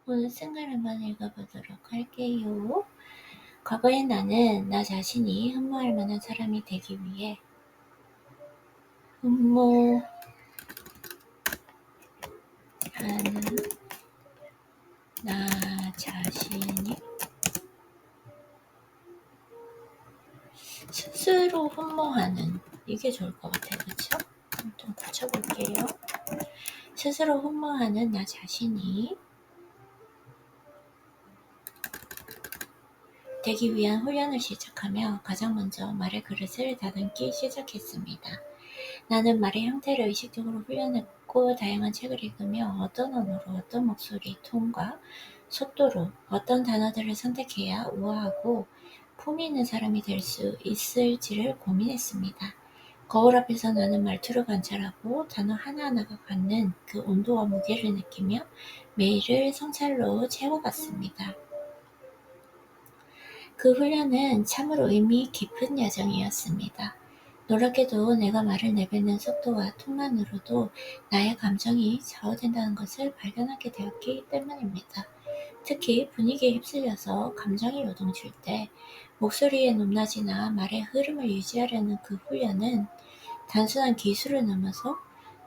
오늘 쓴 글 한번 읽어보도록 할게요. 과거의 나는 나 자신이 흠모할 만한 사람이 되기 위해 흠모하는 나 자신이 스스로 흠모하는, 이게 좋을 것 같아요. 그쵸? 좀 고쳐볼게요. 스스로 흠모하는 나 자신이 되기 위한 훈련을 시작하며 가장 먼저 말의 그릇을 다듬기 시작했습니다. 나는 말의 형태를 의식적으로 훈련했고 다양한 책을 읽으며 어떤 언어로, 어떤 목소리, 톤과 속도로 어떤 단어들을 선택해야 우아하고 품위 있는 사람이 될 수 있을지를 고민했습니다. 거울 앞에서 나는 말투를 관찰하고 단어 하나하나가 갖는 그 온도와 무게를 느끼며 매일을 성찰로 채워갔습니다. 그 훈련은 참으로 의미 깊은 여정이었습니다. 놀랍게도 내가 말을 내뱉는 속도와 톤만으로도 나의 감정이 좌우된다는 것을 발견하게 되었기 때문입니다. 특히 분위기에 휩쓸려서 감정이 요동칠 때 목소리의 높낮이나 말의 흐름을 유지하려는 그 훈련은 단순한 기술을 넘어서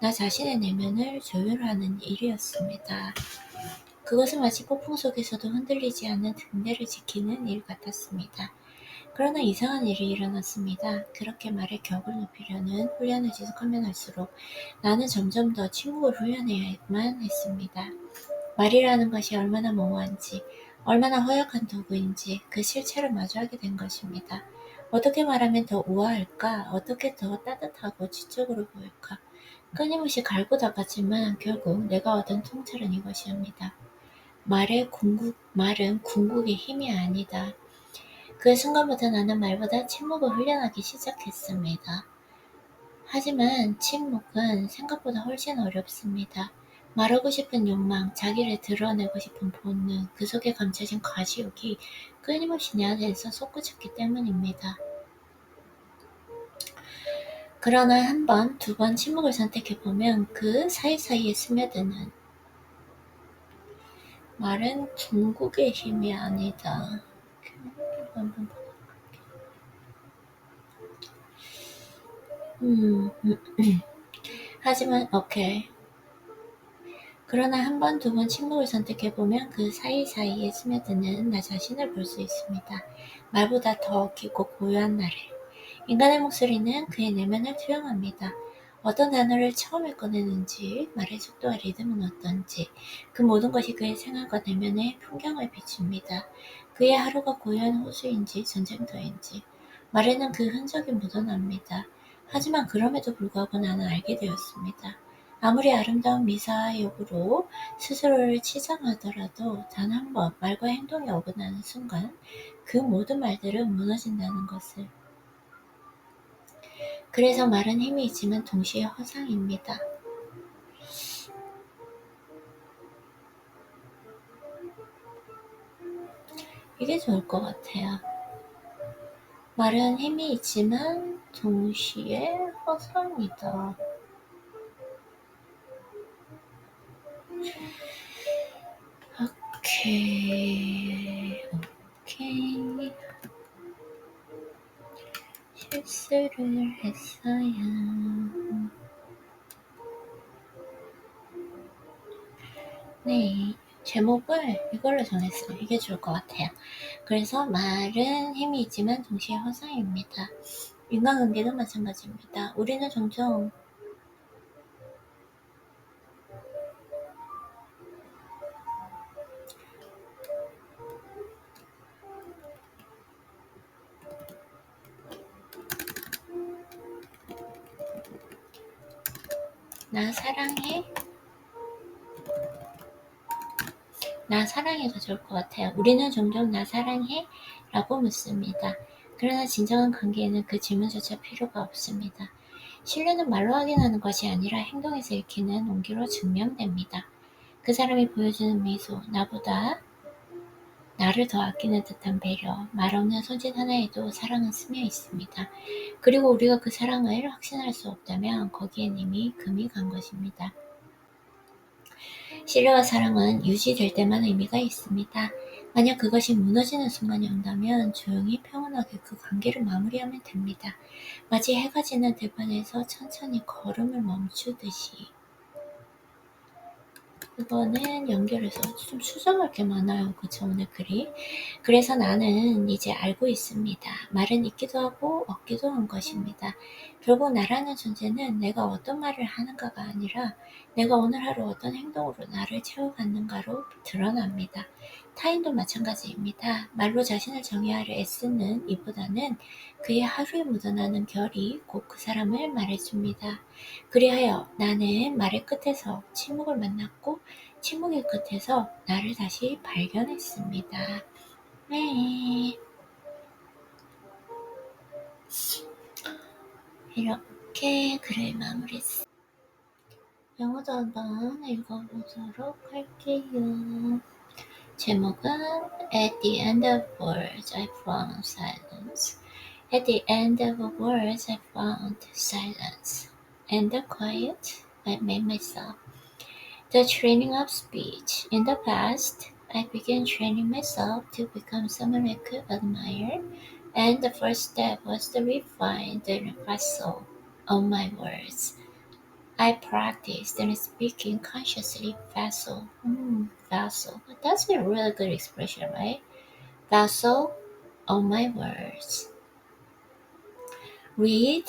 나 자신의 내면을 조율하는 일이었습니다. 그것은 마치 폭풍 속에서도 흔들리지 않는 등대를 지키는 일 같았습니다. 그러나 이상한 일이 일어났습니다. 그렇게 말의 격을 높이려는 훈련을 지속하면 할수록 나는 점점 더 침묵을 훈련해야만 했습니다. 말이라는 것이 얼마나 모호한지, 얼마나 허약한 도구인지 그 실체를 마주하게 된 것입니다. 어떻게 말하면 더 우아할까? 어떻게 더 따뜻하고 지적으로 보일까? 끊임없이 갈고 닦았지만 결국 내가 얻은 통찰은 이것이옵니다. 말은 궁극의 힘이 아니다. 그 순간부터 나는 말보다 침묵을 훈련하기 시작했습니다. 하지만 침묵은 생각보다 훨씬 어렵습니다. 말하고 싶은 욕망, 자기를 드러내고 싶은 본능, 그 속에 감춰진 과시욕이 끊임없이 내 안에서 솟구쳤기 때문입니다. 그러나 한 번, 두 번 침묵을 선택해보면 그 사이사이에 스며드는 말은 궁극의 힘이 아니다. 하지만 그러나 한 번, 두 번 침묵을 선택해보면 그 사이사이에 스며드는 나 자신을 볼 수 있습니다. 말보다 더 깊고 고요한 나를. 인간의 목소리는 그의 내면을 투영합니다. 어떤 단어를 처음에 꺼내는지, 말의 속도와 리듬은 어떤지, 그 모든 것이 그의 생활과 내면의 풍경을 비춥니다. 그의 하루가 고요한 호수인지 전쟁터인지, 말에는 그 흔적이 묻어납니다. 하지만 그럼에도 불구하고 나는 알게 되었습니다. 아무리 아름다운 미사역으로 스스로를 치장하더라도 단 한 번 말과 행동이 어긋나는 순간 그 모든 말들은 무너진다는 것을. 그래서 말은 힘이 있지만 동시에 허상입니다. 이게 좋을 것 같아요. 말은 힘이 있지만 동시에 허상이다. 오케이. 실수를 했어요. 네, 제목을 이걸로 정했어요. 이게 좋을 것 같아요. 그래서 말은 힘이 있지만 동시에 허상입니다. 인간관계도 마찬가지입니다. 우리는 종종 나 사랑해? 나 사랑해가 좋을 것 같아요. 우리는 종종 나 사랑해? 라고 묻습니다. 그러나 진정한 관계에는 그 질문조차 필요가 없습니다. 신뢰는 말로 확인하는 것이 아니라 행동에서 읽히는 온기로 증명됩니다. 그 사람이 보여주는 미소, 나를 더 아끼는 듯한 배려, 말 없는 손짓 하나에도 사랑은 스며 있습니다. 그리고 우리가 그 사랑을 확신할 수 없다면 거기엔 이미 금이 간 것입니다. 신뢰와 사랑은 유지될 때만 의미가 있습니다. 만약 그것이 무너지는 순간이 온다면 조용히 평온하게 그 관계를 마무리하면 됩니다. 마치 해가 지는 들판에서 천천히 걸음을 멈추듯이. 이거는 연결해서 좀 수정할 게 많아요. 그쵸, 오늘 글이. 그래서 나는 이제 알고 있습니다. 말은 있기도 하고 없기도 한 것입니다. 결국 나라는 존재는 내가 어떤 말을 하는가가 아니라 내가 오늘 하루 어떤 행동으로 나를 채워갔는가로 드러납니다. 타인도 마찬가지입니다. 말로 자신을 정의하려 애쓰는 이보다는 그의 하루에 묻어나는 결이 곧 그 사람을 말해줍니다. 그리하여 나는 말의 끝에서 침묵을 만났고 침묵의 끝에서 나를 다시 발견했습니다. 네. 이렇게 글을 마무리했습니다. 영어도 한번 읽어보도록 할게요. 제목은 At the end of words I found silence. At the end of words I found silence. And the quiet I made myself. The training of speech. In the past, I began training myself to become someone I could admire, and the first step was to refine the vessel of my words. I practiced in speaking consciously vessel. Vessel. That's a really good expression, right? Vessel of my words. Read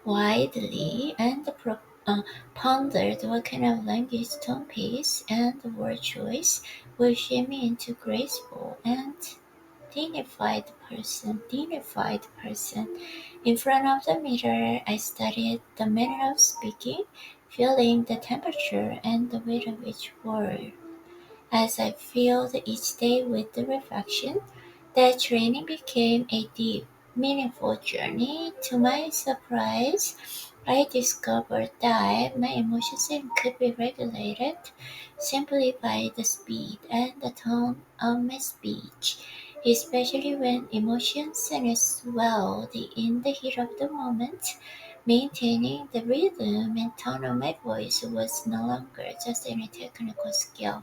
widely and pondered what kind of language, tone, pace, and word choice will shape me into graceful and dignified person. In front of the mirror, I studied the manner of speaking, feeling the temperature and the weight of each word. As I filled each day with the reflection, that training became a deep, meaningful journey. To my surprise, I discovered that my emotions could be regulated simply by the speed and the tone of my speech, especially when emotions swelled in the heat of the moment. Maintaining the rhythm and tone of my voice was no longer just a technical skill.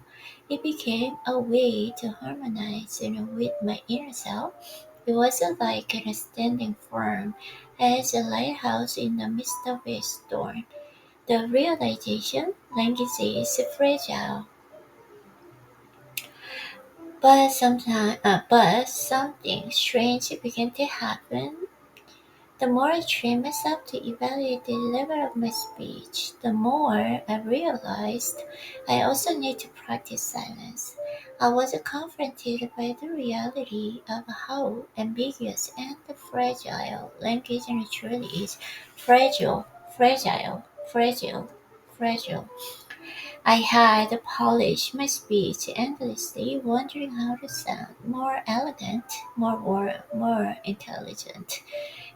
It became a way to harmonize with my inner self. It wasn't like standing firm as a lighthouse in the midst of a storm. The realization language is fragile, but something strange began to happen. The more I trained myself to evaluate the level of my speech, the more I realized I also need to practice silence. I was confronted by the reality of how ambiguous and fragile language truly is. Fragile, fragile, fragile, fragile. I had polished my speech endlessly, wondering how to sound more elegant, more intelligent.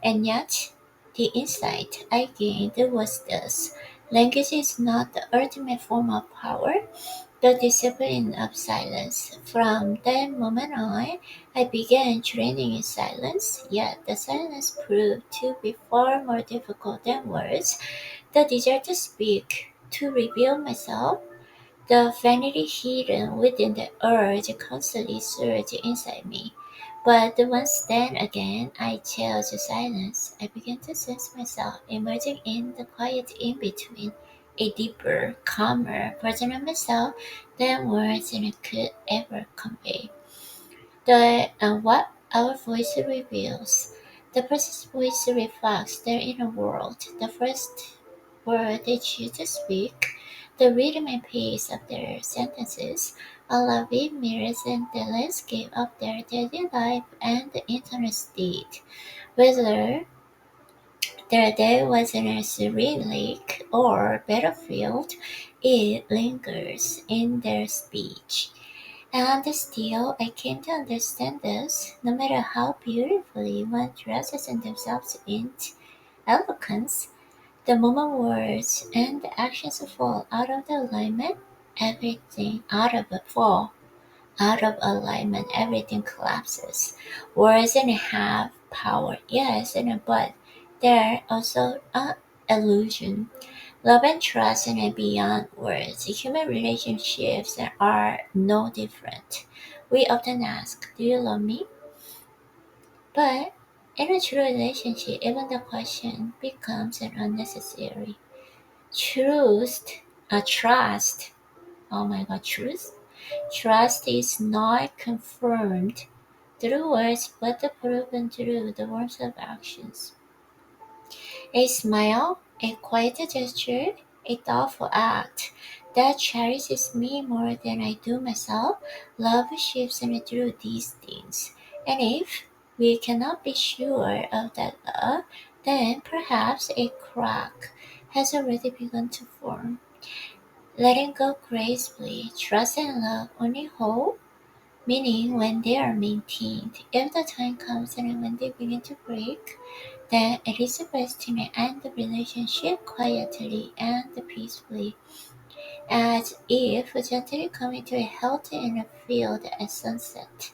And yet, the insight I gained was this: language is not the ultimate form of power, the discipline of silence. From that moment on, I began training in silence, yet the silence proved to be far more difficult than words. The desire to speak, to reveal myself, the vanity hidden within the urge constantly surged inside me. But once then again I chose silence, I began to sense myself emerging in the quiet in between, a deeper, calmer version of myself than words could ever convey. What our voice reveals. The person's voice reflects their inner world. The first word they choose to speak, the rhythm and pace of their sentences, all of it mirrors in the landscape of their daily life and the internal state. Whether their day was in a serene lake or battlefield, it lingers in their speech. And still, I came to understand this. No matter how beautifully one dresses themselves in eloquence, the moment words and actions fall out of the alignment, everything collapses. Words have power, yes, but they're also an illusion. Love and trust are beyond words. Human relationships are no different. We often ask, do you love me? But in a true relationship, even the question becomes unnecessary. Trust. Oh my God, truth? Trust is not confirmed through words, but proven through the warmth of actions. A smile, a quiet gesture, a thoughtful act that cherishes me more than I do myself. Love shapes me through these things. And if we cannot be sure of that love, then perhaps a crack has already begun to form. Letting go gracefully, trust and love only hold meaning when they are maintained. If the time comes and when they begin to break, then it is best to end the relationship quietly and peacefully, as if gently coming to a healthy inner field at sunset.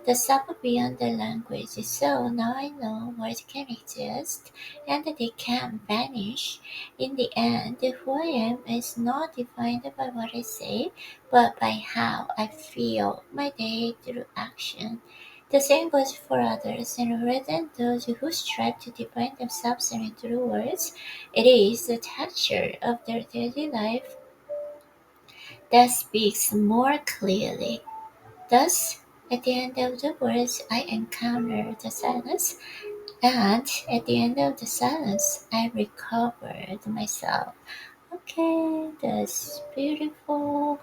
The suffer beyond the language, so now I know words can exist and they can vanish. In the end, who I am is not defined by what I say, but by how I feel my day through action. The same goes for others, and rather than those who strive to define themselves through words, it is the texture of their daily life that speaks more clearly. Thus, at the end of the words, I encounter the silence, and at the end of the silence, I recovered myself. Okay, that's beautiful.